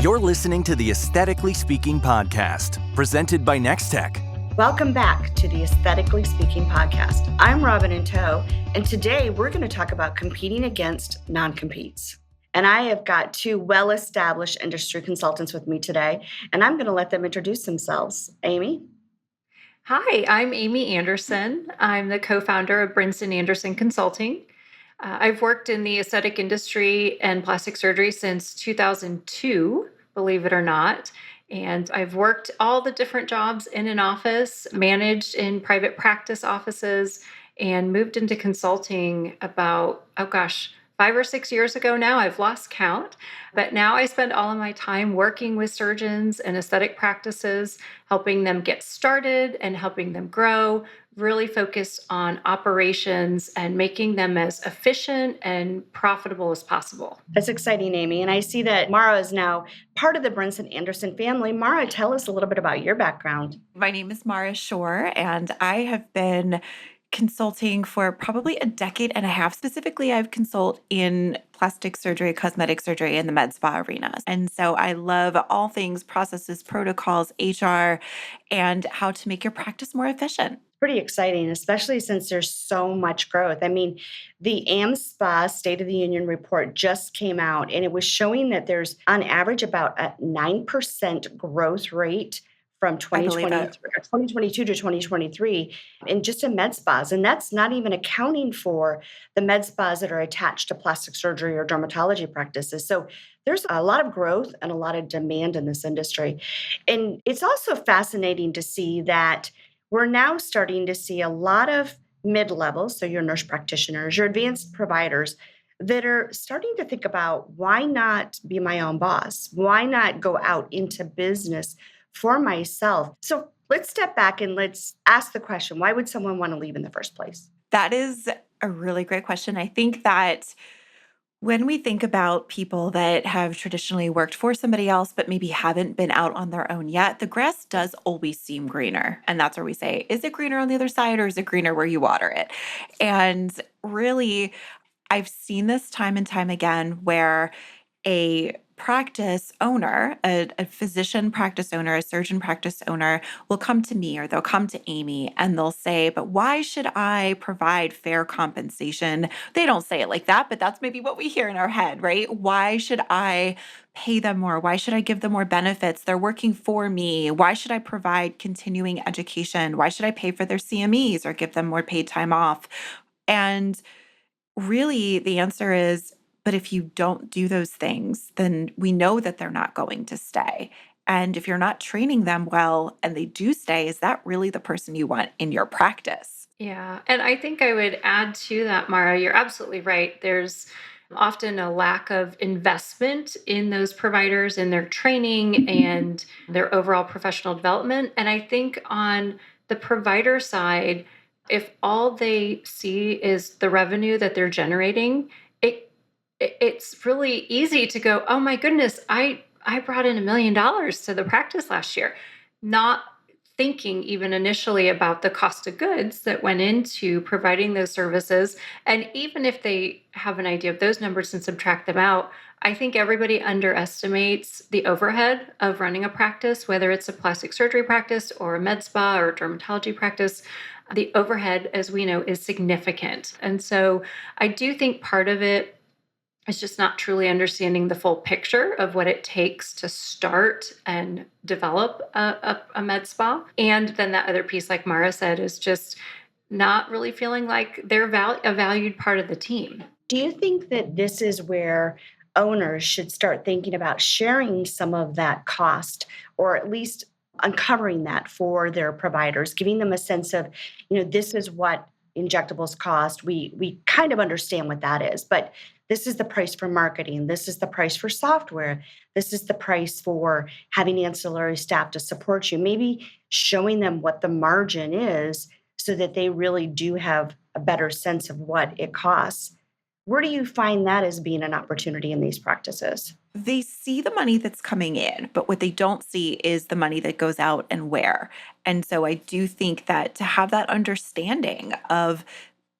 You're listening to the Aesthetically Speaking podcast, presented by Nextech. Welcome back to the Aesthetically Speaking podcast. I'm Robin Ntoh, and today we're going to talk about competing against non-competes. And I have got two well-established industry consultants with me today, and I'm going to let them introduce themselves. Amy? Hi, I'm Amy Anderson. I'm the co-founder of BrinsonAnderson Consulting. I've worked in the aesthetic industry and plastic surgery since 2002, believe it or not. And I've worked all the different jobs in an office, managed in private practice offices, and moved into consulting about, 5 or 6 years ago now. I've lost count. But now I spend all of my time working with surgeons and aesthetic practices, helping them get started and helping them grow, really focus on operations and making them as efficient and profitable as possible. That's exciting, Amy. And I see that Mara is now part of the Brinson Anderson family. Mara, tell us a little bit about your background. My name is Mara Shorr, and I have been consulting for probably a decade and a half. Specifically, I've consulted in plastic surgery, cosmetic surgery, and the med spa arenas. And so I love all things processes, protocols, HR, and how to make your practice more efficient. Pretty exciting, especially since there's so much growth. I mean, the AmSpa State of the Union report just came out, and it was showing that there's on average about a 9% growth rate from 2022 to 2023 in just in med spas. And that's not even accounting for the med spas that are attached to plastic surgery or dermatology practices. So there's a lot of growth and a lot of demand in this industry. And it's also fascinating to see that we're now starting to see a lot of mid-levels, so your nurse practitioners, your advanced providers, that are starting to think about, why not be my own boss? Why not go out into business for myself? So let's step back and let's ask the question, why would someone want to leave in the first place? That is a really great question. I think that when we think about people that have traditionally worked for somebody else, but maybe haven't been out on their own yet, the grass does always seem greener. And that's where we say, is it greener on the other side, or is it greener where you water it? And really, I've seen this time and time again where a practice owner, a physician practice owner, a surgeon practice owner will come to me, or they'll come to Amy and they'll say, but why should I provide fair compensation? They don't say it like that, but that's maybe what we hear in our head, right? Why should I pay them more? Why should I give them more benefits? They're working for me. Why should I provide continuing education? Why should I pay for their CMEs or give them more paid time off? And really, the answer is, but if you don't do those things, then we know that they're not going to stay. And if you're not training them well and they do stay, is that really the person you want in your practice? Yeah. And I think I would add to that, Mara, you're absolutely right. There's often a lack of investment in those providers, in their training and their overall professional development. And I think on the provider side, if all they see is the revenue that they're generating, it's really easy to go, oh my goodness, I brought in $1 million to the practice last year, not thinking even initially about the cost of goods that went into providing those services. And even if they have an idea of those numbers and subtract them out, I think everybody underestimates the overhead of running a practice, whether it's a plastic surgery practice or a med spa or a dermatology practice. The overhead, as we know, is significant. And so I do think part of it is just not truly understanding the full picture of what it takes to start and develop a med spa. And then that other piece, like Mara said, is just not really feeling like they're a valued part of the team. Do you think that this is where owners should start thinking about sharing some of that cost, or at least uncovering that for their providers, giving them a sense of, this is what injectables cost. We kind of understand what that is, but this is the price for marketing. This is the price for software. This is the price for having ancillary staff to support you. Maybe showing them what the margin is so that they really do have a better sense of what it costs. Where do you find that as being an opportunity in these practices? They see the money that's coming in, but what they don't see is the money that goes out and where. And so I do think that to have that understanding of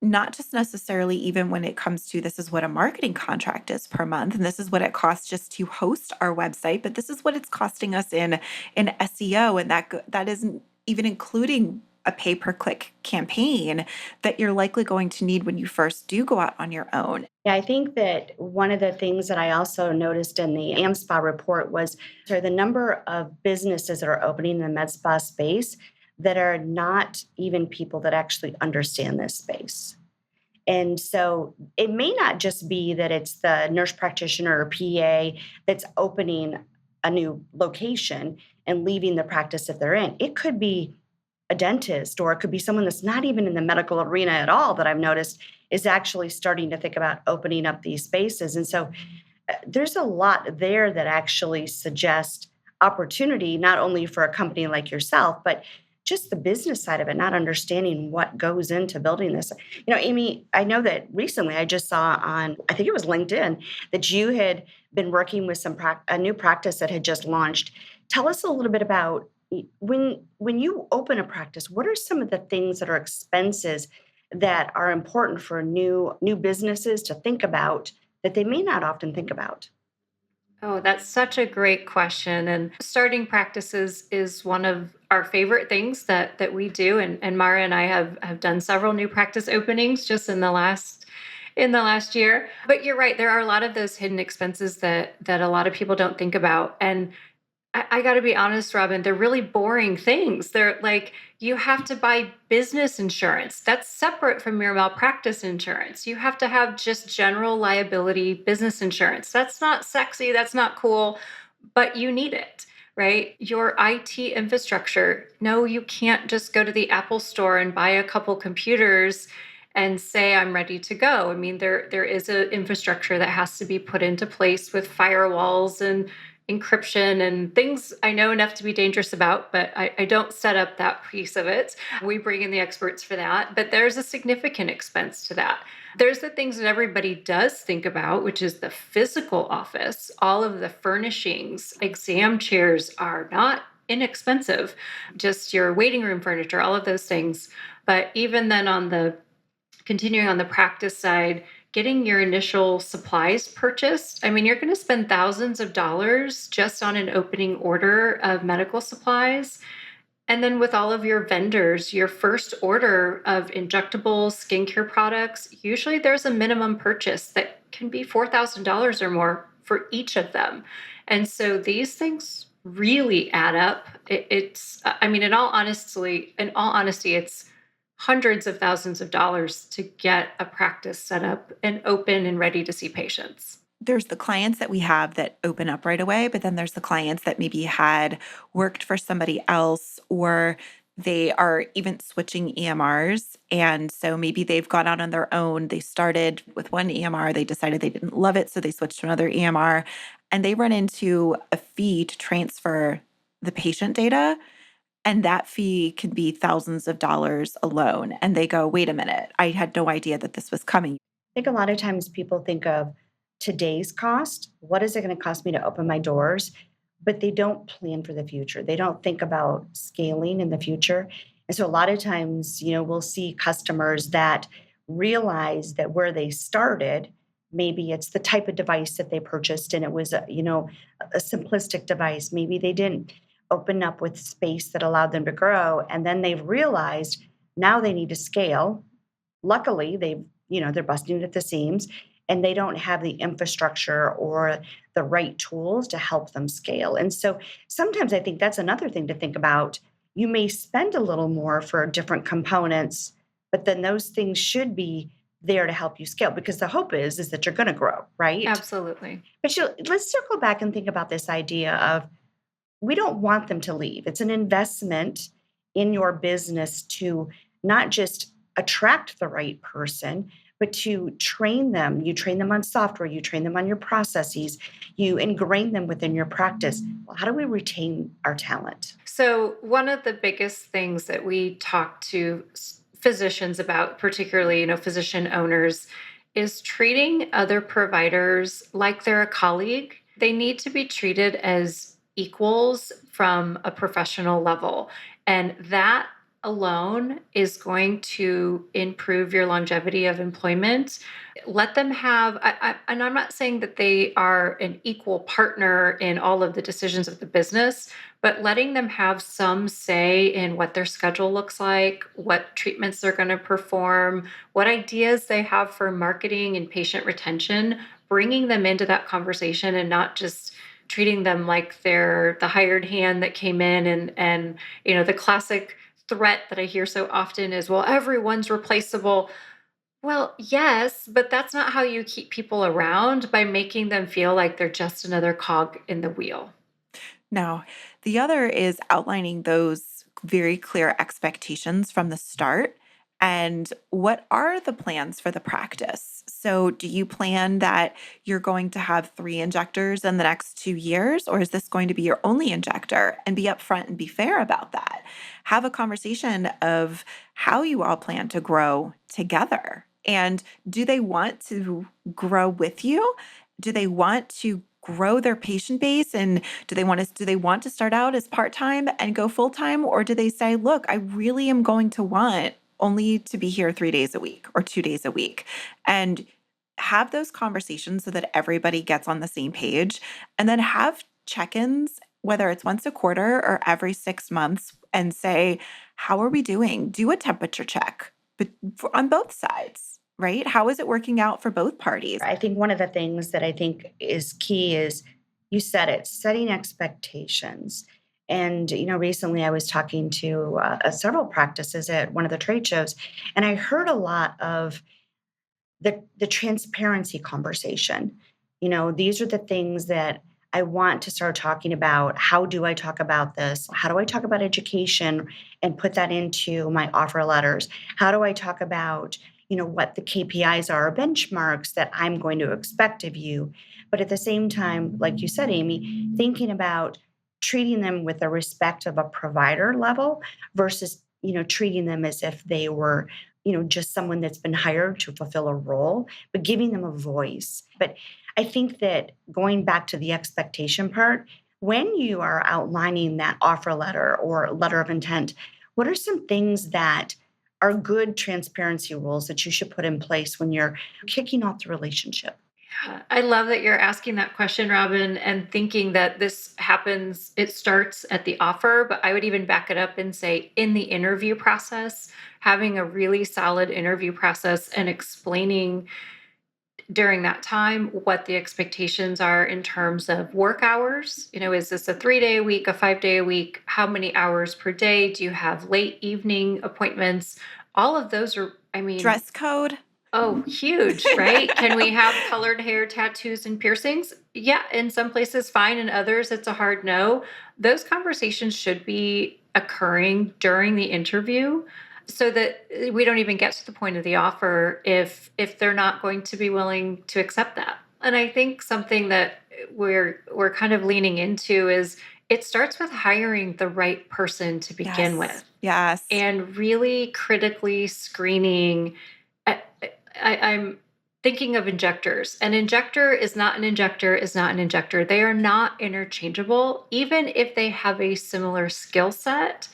not just necessarily even when it comes to this is what a marketing contract is per month, and this is what it costs just to host our website, but this is what it's costing us in SEO, and that isn't even including a pay-per-click campaign that you're likely going to need when you first do go out on your own. Yeah, I think that one of the things that I also noticed in the AmSpa report was the number of businesses that are opening in the med spa space that are not even people that actually understand this space. And so it may not just be that it's the nurse practitioner or PA that's opening a new location and leaving the practice that they're in. It could be a dentist, or it could be someone that's not even in the medical arena at all that I've noticed is actually starting to think about opening up these spaces. And so there's a lot there that actually suggest opportunity, not only for a company like yourself, but just the business side of it, not understanding what goes into building this. Amy, I know that recently I just saw on, I think it was LinkedIn, that you had been working with a new practice that had just launched. Tell us a little bit about when you open a practice, what are some of the things that are expenses that are important for new businesses to think about that they may not often think about? Oh, that's such a great question. And starting practices is one of our favorite things that we do. And Mara and I have done several new practice openings just in the last year. But you're right, there are a lot of those hidden expenses that a lot of people don't think about. And I got to be honest, Robin, they're really boring things. They're like, you have to buy business insurance. That's separate from your malpractice insurance. You have to have just general liability business insurance. That's not sexy. That's not cool, but you need it, right? Your IT infrastructure. No, you can't just go to the Apple store and buy a couple computers and say, I'm ready to go. I mean, there is an infrastructure that has to be put into place with firewalls and encryption and things I know enough to be dangerous about, but I don't set up that piece of it. We bring in the experts for that, but there's a significant expense to that. There's the things that everybody does think about, which is the physical office, all of the furnishings. Exam chairs are not inexpensive, just your waiting room furniture, all of those things. But even then continuing on the practice side, getting your initial supplies purchased. I mean, you're going to spend thousands of dollars just on an opening order of medical supplies. And then with all of your vendors, your first order of injectables, skincare products, usually there's a minimum purchase that can be $4,000 or more for each of them. And so these things really add up. I mean, in all honesty, it's hundreds of thousands of dollars to get a practice set up and open and ready to see patients. There's the clients that we have that open up right away, but then there's the clients that maybe had worked for somebody else, or they are even switching EMRs. And so maybe they've gone out on their own. They started with one EMR, they decided they didn't love it, so they switched to another EMR, and they run into a fee to transfer the patient data. And that fee can be thousands of dollars alone. And they go, wait a minute, I had no idea that this was coming. I think a lot of times people think of today's cost. What is it going to cost me to open my doors? But they don't plan for the future. They don't think about scaling in the future. And so a lot of times, we'll see customers that realize that where they started, maybe it's the type of device that they purchased and it was a simplistic device. Maybe they didn't open up with space that allowed them to grow. And then they've realized now they need to scale. Luckily, they're busting at the seams and they don't have the infrastructure or the right tools to help them scale. And so sometimes I think that's another thing to think about. You may spend a little more for different components, but then those things should be there to help you scale, because the hope is that you're going to grow, right? Absolutely. But let's circle back and think about this idea of we don't want them to leave. It's an investment in your business to not just attract the right person, but to train them. You train them on software, you train them on your processes, you ingrain them within your practice. Well, how do we retain our talent? So one of the biggest things that we talk to physicians about, particularly, physician owners, is treating other providers like they're a colleague. They need to be treated as equals from a professional level. And that alone is going to improve your longevity of employment. Let them have, and I'm not saying that they are an equal partner in all of the decisions of the business, but letting them have some say in what their schedule looks like, what treatments they're going to perform, what ideas they have for marketing and patient retention, bringing them into that conversation and not just treating them like they're the hired hand that came in and the classic threat that I hear so often is, well, everyone's replaceable. Well, yes, but that's not how you keep people around, by making them feel like they're just another cog in the wheel. Now, the other is outlining those very clear expectations from the start. And what are the plans for the practice? So, do you plan that you're going to have 3 injectors in the next 2 years, or is this going to be your only injector? And be upfront and be fair about that. Have a conversation of how you all plan to grow together. And do they want to grow with you? Do they want to grow their patient base, and do they want to start out as part-time and go full-time, or do they say, look, I really am going to want only to be here 3 days a week or 2 days a week? And have those conversations so that everybody gets on the same page, and then have check-ins, whether it's once a quarter or every 6 months, and say, how are we doing? Do a temperature check, but on both sides, right? How is it working out for both parties? I think one of the things that I think is key is, you said it, setting expectations. And, recently I was talking to several practices at one of the trade shows, and I heard a lot of the transparency conversation. These are the things that I want to start talking about. How do I talk about this? How do I talk about education and put that into my offer letters? How do I talk about, what the KPIs are, or benchmarks that I'm going to expect of you? But at the same time, like you said, Amy, thinking about treating them with the respect of a provider level versus, treating them as if they were, just someone that's been hired to fulfill a role, but giving them a voice. But I think that going back to the expectation part, when you are outlining that offer letter or letter of intent, what are some things that are good transparency rules that you should put in place when you're kicking off the relationship? I love that you're asking that question, Robin, and thinking that this happens, it starts at the offer, but I would even back it up and say in the interview process, having a really solid interview process and explaining during that time what the expectations are in terms of work hours. Is this a 3-day a week, a 5-day a week? How many hours per day? Do you have late evening appointments? All of those are, Dress code. oh, huge, right? Can we have colored hair, tattoos, and piercings? Yeah, in some places, fine. In others, it's a hard no. Those conversations should be occurring during the interview so that we don't even get to the point of the offer if they're not going to be willing to accept that. And I think something that we're kind of leaning into is, it starts with hiring the right person to begin with, Yes. and really critically screening. I'm thinking of injectors. An injector is not an injector is not an injector. They are not interchangeable, even if they have a similar skill set.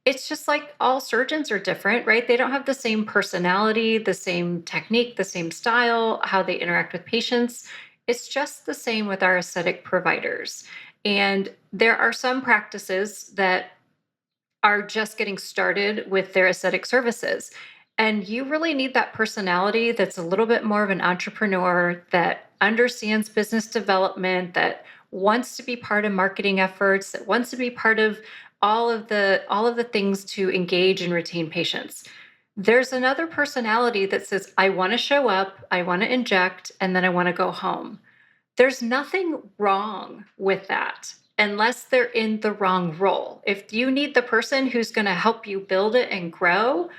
It's just like all surgeons are different, right? They don't have the same personality, the same technique, the same style, how they interact with patients. It's just the same with our aesthetic providers. And there are some practices that are just getting started with their aesthetic services. And you really need that personality that's a little bit more of an entrepreneur, that understands business development, that wants to be part of marketing efforts, that wants to be part of all of the things to engage and retain patients. There's another personality that says, I want to show up, I want to inject, and then I want to go home. There's nothing wrong with that unless they're in the wrong role. If you need the person who's going to help you build it and grow,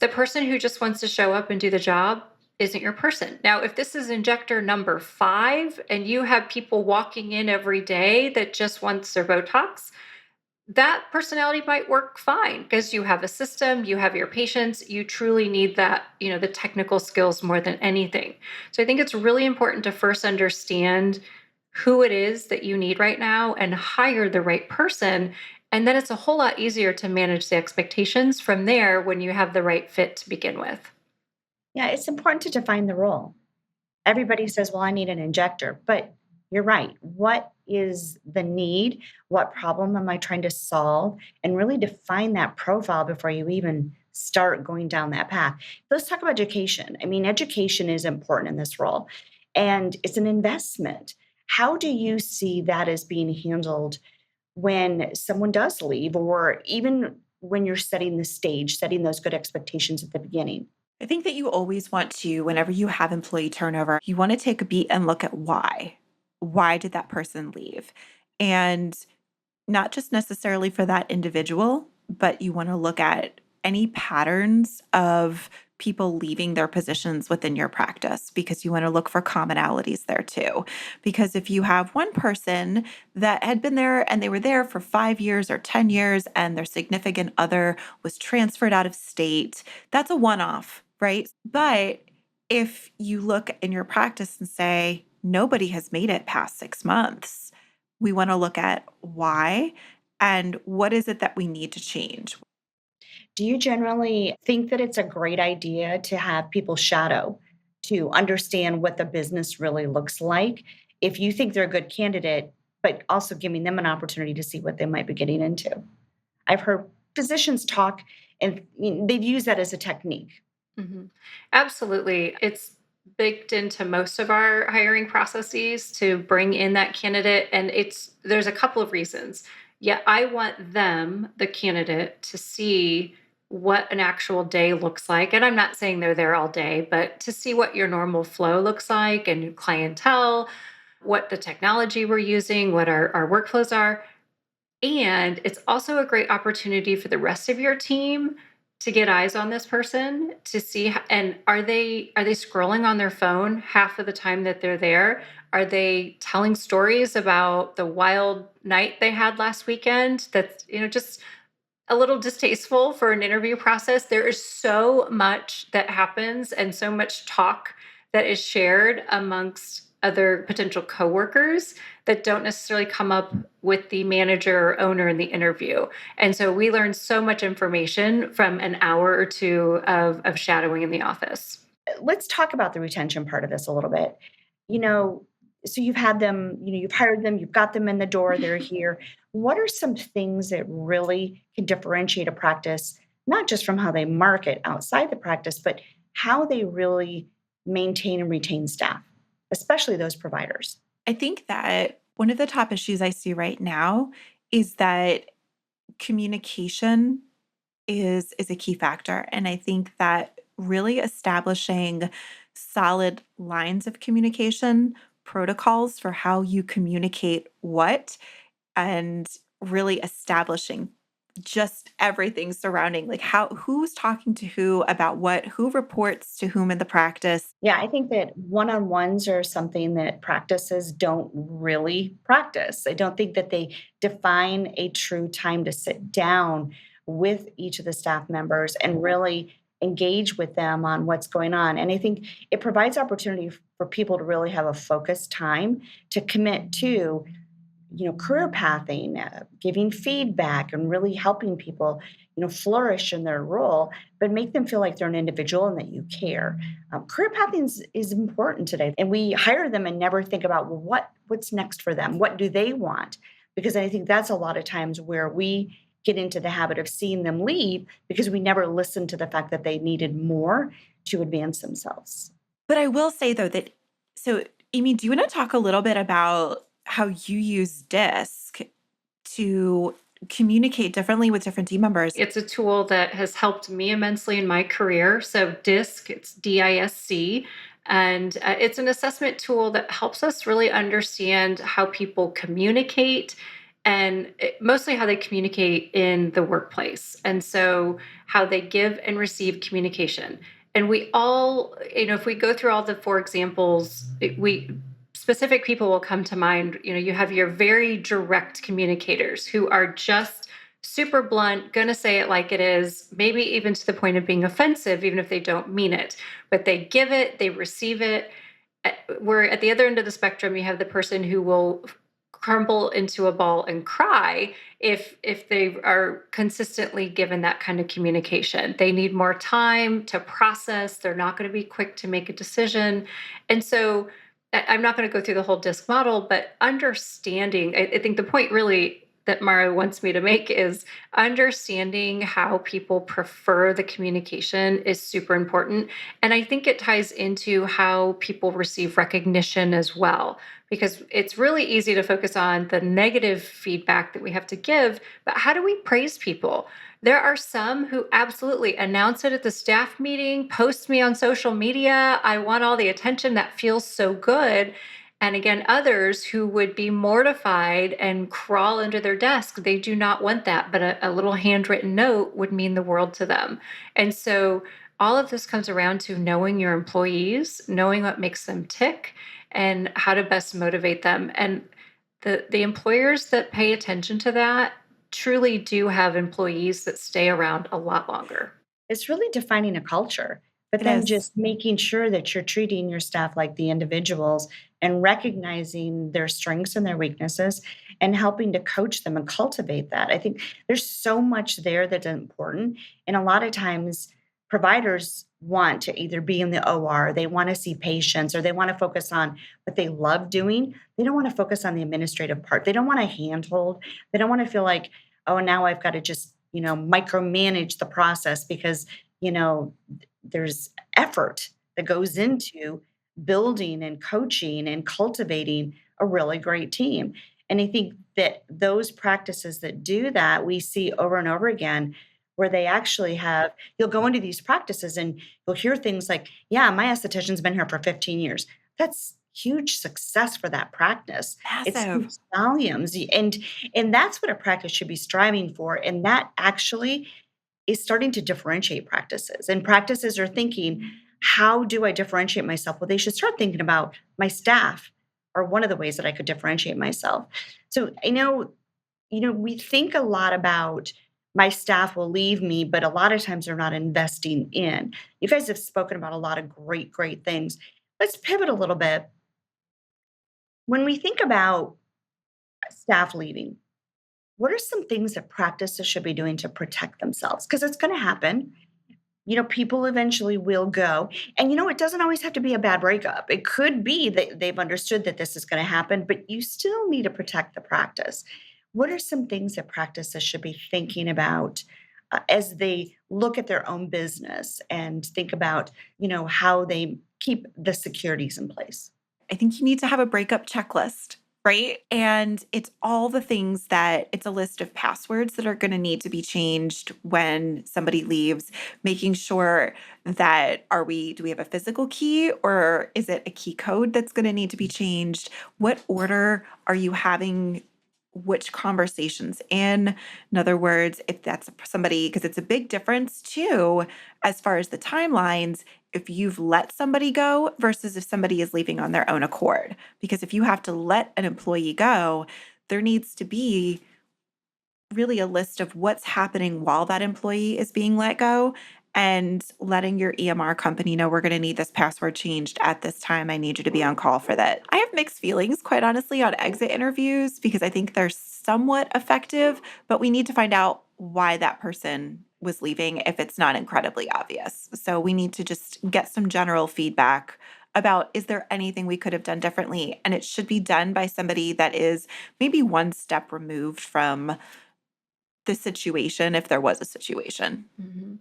the person who just wants to show up and do the job isn't your person. Now, if this is injector number 5 and you have people walking in every day that just wants their Botox, that personality might work fine because you have a system, you have your patients, you truly need that, the technical skills more than anything. So I think it's really important to first understand who it is that you need right now and hire the right person. And then it's a whole lot easier to manage the expectations from there when you have the right fit to begin with. Yeah, it's important to define the role. Everybody says, well, I need an injector, but you're right. What is the need? What problem am I trying to solve? And really define that profile before you even start going down that path. Let's talk about education. I mean, education is important in this role and it's an investment. How do you see that as being handled when someone does leave, or even when you're setting the stage, setting those good expectations at the beginning? I think that you always want to, whenever you have employee turnover, you want to take a beat and look at why. Why did that person leave? And not just necessarily for that individual, but you want to look at any patterns of people leaving their positions within your practice because you want to look for commonalities there too. Because if you have one person that had been there and they were there for 5 years or 10 years and their significant other was transferred out of state, that's a one off, right? But if you look in your practice and say, nobody has made it past 6 months, we want to look at why and what is it that we need to change. Do you generally think that it's a great idea to have people shadow to understand what the business really looks like? If you think they're a good candidate, but also giving them an opportunity to see what they might be getting into. I've heard physicians talk and they've used that as a technique. Mhm. Absolutely. It's baked into most of our hiring processes to bring in that candidate. And there's a couple of reasons. Yeah, I want them, the candidate, to see what an actual day looks like. And I'm not saying they're there all day, but to see what your normal flow looks like and your clientele, what the technology we're using, what our workflows are. And it's also a great opportunity for the rest of your team to get eyes on this person to see and are they scrolling on their phone half of the time that they're there? Are they telling stories about the wild night they had last weekend that's, just a little distasteful for an interview process? There is so much that happens and so much talk that is shared amongst other potential coworkers that don't necessarily come up with the manager or owner in the interview. And so we learn so much information from an hour or two of shadowing in the office. Let's talk about the retention part of this a little bit. You know, so you've had them, you've hired them, you've got them in the door, they're here. What are some things that really can differentiate a practice, not just from how they market outside the practice, but how they really maintain and retain staff, especially those providers? I think that one of the top issues I see right now is that communication is a key factor. And I think that really establishing solid lines of communication, protocols for how you communicate what, and really establishing just everything surrounding like who's talking to who about what, who reports to whom in the practice. Yeah, I think that one-on-ones are something that practices don't really practice. I don't think that they define a true time to sit down with each of the staff members and really engage with them on what's going on. And I think it provides opportunity for people to really have a focused time to commit to career pathing, giving feedback, and really helping people, flourish in their role, but make them feel like they're an individual and that you care. Career pathing is important today, and we hire them and never think about, well, what's next for them? What do they want? Because I think that's a lot of times where we get into the habit of seeing them leave because we never listened to the fact that they needed more to advance themselves. But I will say though that, so Amy, do you want to talk a little bit about how you use DISC to communicate differently with different team members? It's a tool that has helped me immensely in my career. So DISC, it's DISC, and it's an assessment tool that helps us really understand how people communicate and mostly how they communicate in the workplace. And so how they give and receive communication. And we all, if we go through all the four examples, we specific people will come to mind. You have your very direct communicators who are just super blunt, going to say it like it is, maybe even to the point of being offensive, even if they don't mean it. But they give it, they receive it. Where at the other end of the spectrum, you have the person who will crumble into a ball and cry if they are consistently given that kind of communication. They need more time to process. They're not going to be quick to make a decision. And so I'm not going to go through the whole DISC model, but understanding, I think the point really that Mara wants me to make is understanding how people prefer the communication is super important. And I think it ties into how people receive recognition as well, because it's really easy to focus on the negative feedback that we have to give, but how do we praise people? There are some who absolutely announce it at the staff meeting, post me on social media. I want all the attention. That feels so good. And again, others who would be mortified and crawl under their desk, they do not want that. But a little handwritten note would mean the world to them. And so all of this comes around to knowing your employees, knowing what makes them tick, and how to best motivate them. And the employers that pay attention to that truly do have employees that stay around a lot longer. It's really defining a culture, but It then is. just making sure that you're treating your staff like the individuals and recognizing their strengths and their weaknesses and helping to coach them and cultivate that. I think there's so much there that's important. And a lot of times, providers want to either be in the OR, they want to see patients, or they want to focus on what they love doing. They don't want to focus on the administrative part. They don't want to handhold. They don't want to feel like, oh, now I've got to just, micromanage the process because, there's effort that goes into building and coaching and cultivating a really great team. And I think that those practices that do that, we see over and over again, where they actually have, you'll go into these practices and you'll hear things like, yeah, my esthetician's been here for 15 years. That's huge success for that practice. It Massive. speaks volumes. And that's what a practice should be striving for. And that actually is starting to differentiate practices. And practices are thinking, how do I differentiate myself? Well, they should start thinking about my staff are one of the ways that I could differentiate myself. So I know, we think a lot about my staff will leave me, but a lot of times they're not investing in. You guys have spoken about a lot of great, great things. Let's pivot a little bit. When we think about staff leaving, what are some things that practices should be doing to protect themselves? Because it's going to happen. People eventually will go. And, it doesn't always have to be a bad breakup. It could be that they've understood that this is going to happen, but you still need to protect the practice. What are some things that practices should be thinking about as they look at their own business and think about, how they keep the securities in place? I think you need to have a breakup checklist, right? And it's all the things that it's a list of passwords that are going to need to be changed when somebody leaves, making sure that do we have a physical key or is it a key code that's going to need to be changed? What order are you having which conversations in other words, if that's somebody, because it's a big difference too, as far as the timelines, if you've let somebody go versus if somebody is leaving on their own accord. Because if you have to let an employee go, there needs to be really a list of what's happening while that employee is being let go and letting your EMR company know we're going to need this password changed at this time. I need you to be on call for that. I have mixed feelings, quite honestly, on exit interviews because I think they're somewhat effective, but we need to find out why that person was leaving if it's not incredibly obvious. So we need to just get some general feedback about is there anything we could have done differently? And it should be done by somebody that is maybe one step removed from the situation if there was a situation. Mhm.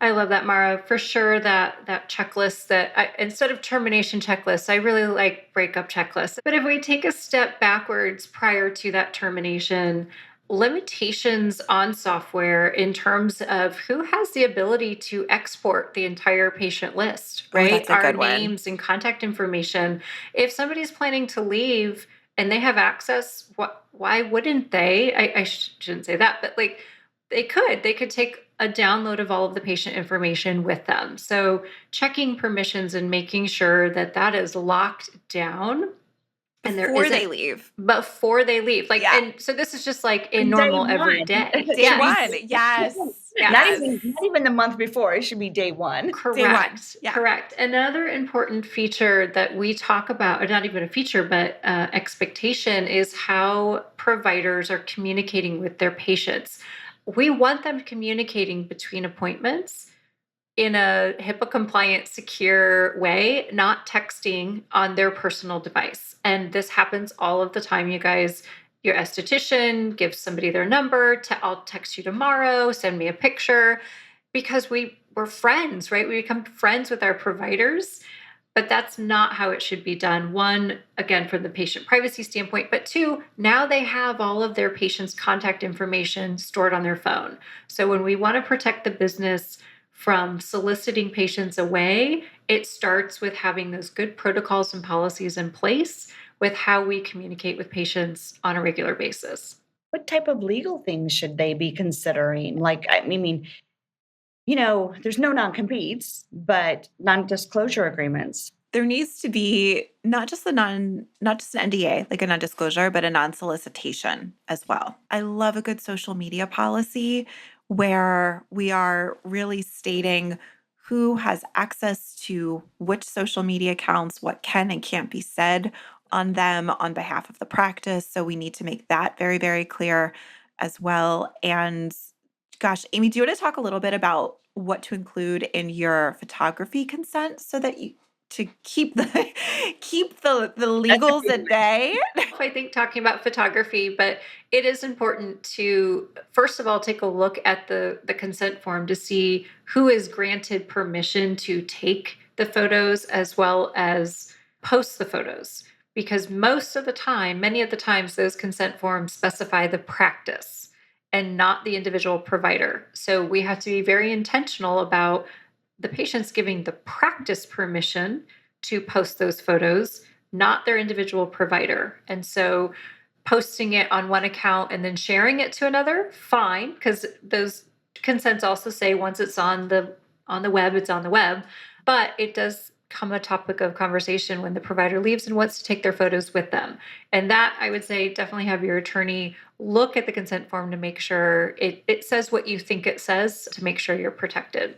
I love that, Mara. For sure, that checklist instead of termination checklists, I really like breakup checklists. But if we take a step backwards prior to that termination, limitations on software in terms of who has the ability to export the entire patient list, Oh, right? that's a Our good one. names and contact information. If somebody's planning to leave and they have access, why wouldn't they? I shouldn't say that, but like they could take a download of all of the patient information with them. So checking permissions and making sure that that is locked down And there Before they isn't leave. before they leave. Like, Yeah. and so this is just like a Day normal one. everyday. It Day should be Yes. one. Yes. Not Yes. even the month before. It should be day one. Day one. Correct. Yeah. Correct. Another important feature that we talk about, or not even a feature, but expectation, is how providers are communicating with their patients. We want them communicating between appointments in a HIPAA compliant, secure way, not texting on their personal device. And this happens all of the time, you guys. Your esthetician gives somebody their number to, I'll text you tomorrow, send me a picture, because we're friends, right? We become friends with our providers, but that's not how it should be done. One, again, from the patient privacy standpoint, but two, now they have all of their patients' contact information stored on their phone. So when we want to protect the business from soliciting patients away, it starts with having those good protocols and policies in place with how we communicate with patients on a regular basis. What type of legal things should they be considering? Like, I mean, there's no non-competes, but non-disclosure agreements. There needs to be not just an NDA, like a non-disclosure, but a non-solicitation as well. I love a good social media policy where we are really stating who has access to which social media accounts, what can and can't be said on them on behalf of the practice. So we need to make that very, very clear as well. And gosh, Amy, do you want to talk a little bit about what to include in your photography consent so that you to keep the the legals at bay? I think talking about photography, but it is important to, first of all, take a look at the consent form to see who is granted permission to take the photos as well as post the photos. Because most of the time, many of the times, those consent forms specify the practice and not the individual provider. So we have to be very intentional about the patients giving the practice permission to post those photos, not their individual provider. And so posting it on one account and then sharing it to another, fine, because those consents also say once it's on the web, it's on the web. But it does come a topic of conversation when the provider leaves and wants to take their photos with them. And that, I would say, definitely have your attorney look at the consent form to make sure it says what you think it says, to make sure you're protected.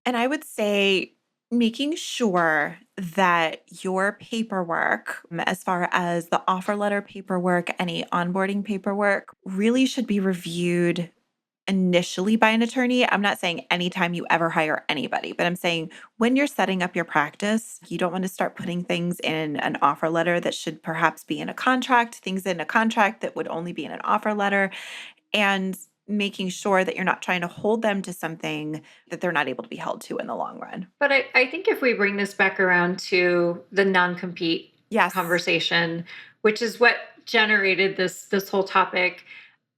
And I would say making sure that your paperwork, as far as the offer letter paperwork, any onboarding paperwork, really should be reviewed initially by an attorney. I'm not saying anytime you ever hire anybody, but I'm saying when you're setting up your practice, you don't want to start putting things in an offer letter that should perhaps be in a contract, things in a contract that would only be in an offer letter, and making sure that you're not trying to hold them to something that they're not able to be held to in the long run. But I think if we bring this back around to the non-compete Yes. conversation, which is what generated this whole topic,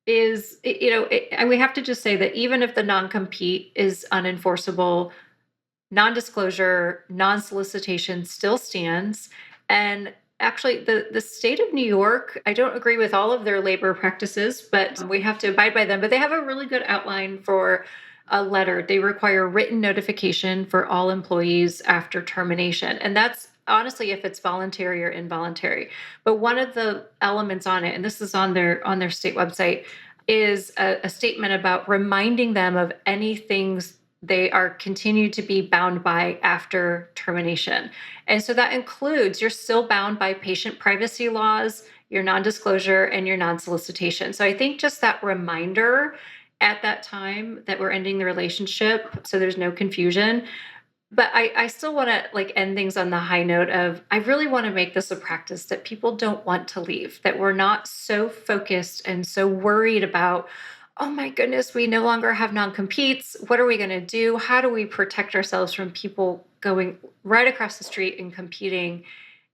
is, and we have to just say that even if the non-compete is unenforceable, non-disclosure, non-solicitation still stands. And actually, the state of New York, I don't agree with all of their labor practices, but we have to abide by them. But they have a really good outline for a letter. They require written notification for all employees after termination. And that's honestly if it's voluntary or involuntary. But one of the elements on it, and this is on their state website, is a statement about reminding them of any things they are continued to be bound by after termination. And so that includes, you're still bound by patient privacy laws, your non-disclosure, and your non-solicitation. So I think just that reminder at that time that we're ending the relationship, so there's no confusion. But I still want to end things on the high note of, I really want to make this a practice that people don't want to leave, that we're not so focused and so worried about, oh my goodness, we no longer have non-competes. What are we going to do? How do we protect ourselves from people going right across the street and competing?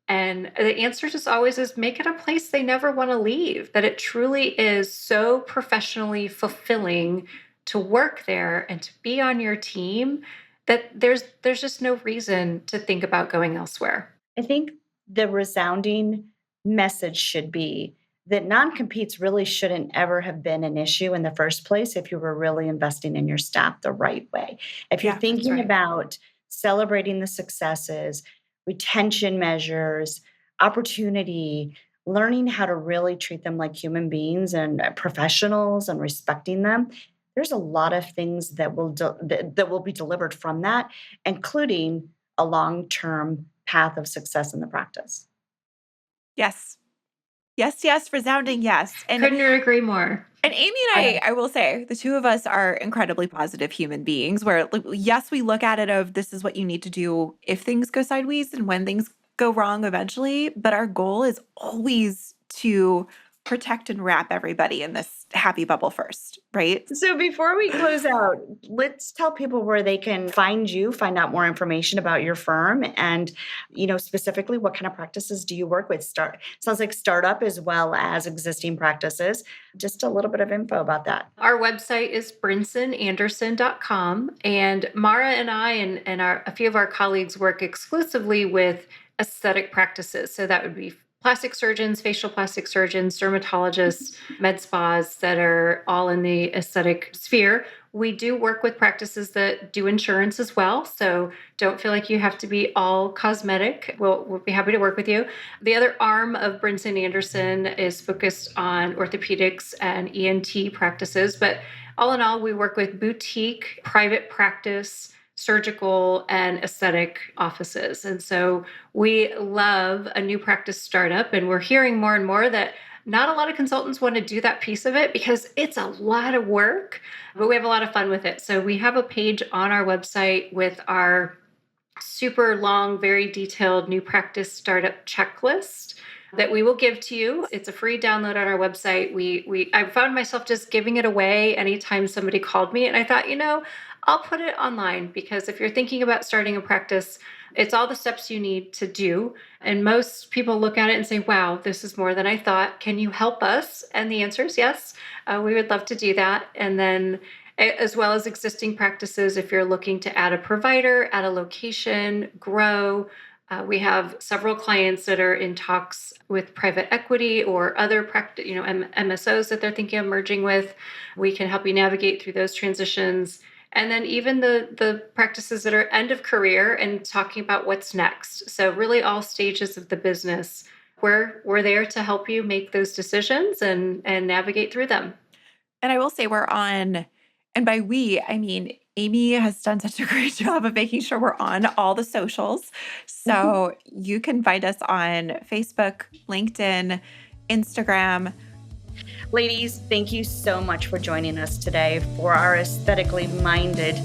And the answer just always is, make it a place they never want to leave, that it truly is so professionally fulfilling to work there and to be on your team, that there's just no reason to think about going elsewhere. I think the resounding message should be that non-competes really shouldn't ever have been an issue in the first place if you were really investing in your staff the right way. If you're thinking about celebrating the successes, retention measures, opportunity, learning how to really treat them like human beings and professionals and respecting them. There's a lot of things that that will be delivered from that, including a long-term path of success in the practice. Yes. Yes, yes, resounding yes. Couldn't agree more. And Amy and I will say, the two of us are incredibly positive human beings where, like, yes, we look at it of this is what you need to do if things go sideways and when things go wrong eventually. But our goal is always to protect and wrap everybody in this happy bubble first, right? So before we close out, let's tell people where they can find you, find out more information about your firm, and specifically what kind of practices do you work with? Sounds like startup as well as existing practices. Just a little bit of info about that. Our website is BrinsonAnderson.com, and Mara and I and a few of our colleagues work exclusively with aesthetic practices. So that would be plastic surgeons, facial plastic surgeons, dermatologists, med spas that are all in the aesthetic sphere. We do work with practices that do insurance as well. So don't feel like you have to be all cosmetic. We'll be happy to work with you. The other arm of Brinson Anderson is focused on orthopedics and ENT practices. But all in all, we work with boutique, private practice, surgical, and aesthetic offices. And so we love a new practice startup, and we're hearing more and more that not a lot of consultants want to do that piece of it because it's a lot of work, but we have a lot of fun with it. So we have a page on our website with our super long, very detailed new practice startup checklist that we will give to you. It's a free download on our website. I found myself just giving it away anytime somebody called me, and I thought, I'll put it online because if you're thinking about starting a practice, it's all the steps you need to do. And most people look at it and say, wow, this is more than I thought. Can you help us? And the answer is yes. We would love to do that. And then as well as existing practices, if you're looking to add a provider, add a location, grow, we have several clients that are in talks with private equity or other MSOs that they're thinking of merging with. We can help you navigate through those transitions. And then even the practices that are end of career and talking about what's next. So really all stages of the business, we're there to help you make those decisions and navigate through them. And I will say we're on, and by we, I mean, Amy has done such a great job of making sure we're on all the socials. So you can find us on Facebook, LinkedIn, Instagram. Ladies, thank you so much for joining us today. For our aesthetically minded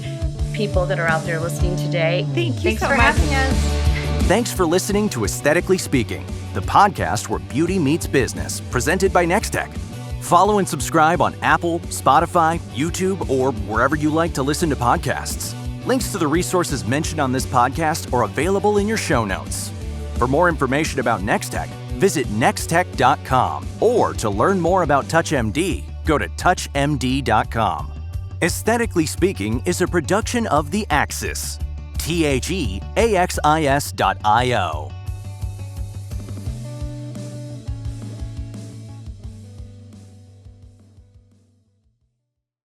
people that are out there listening today, Thanks for having us. Thanks for listening to Aesthetically Speaking, the podcast where beauty meets business, presented by Nextech. Follow and subscribe on Apple, Spotify, YouTube, or wherever you like to listen to podcasts. Links to the resources mentioned on this podcast are available in your show notes. For more information about Nextech, visit nextech.com, or to learn more about TouchMD, go to touchmd.com. Aesthetically Speaking is a production of The Axis, TheAxis.io.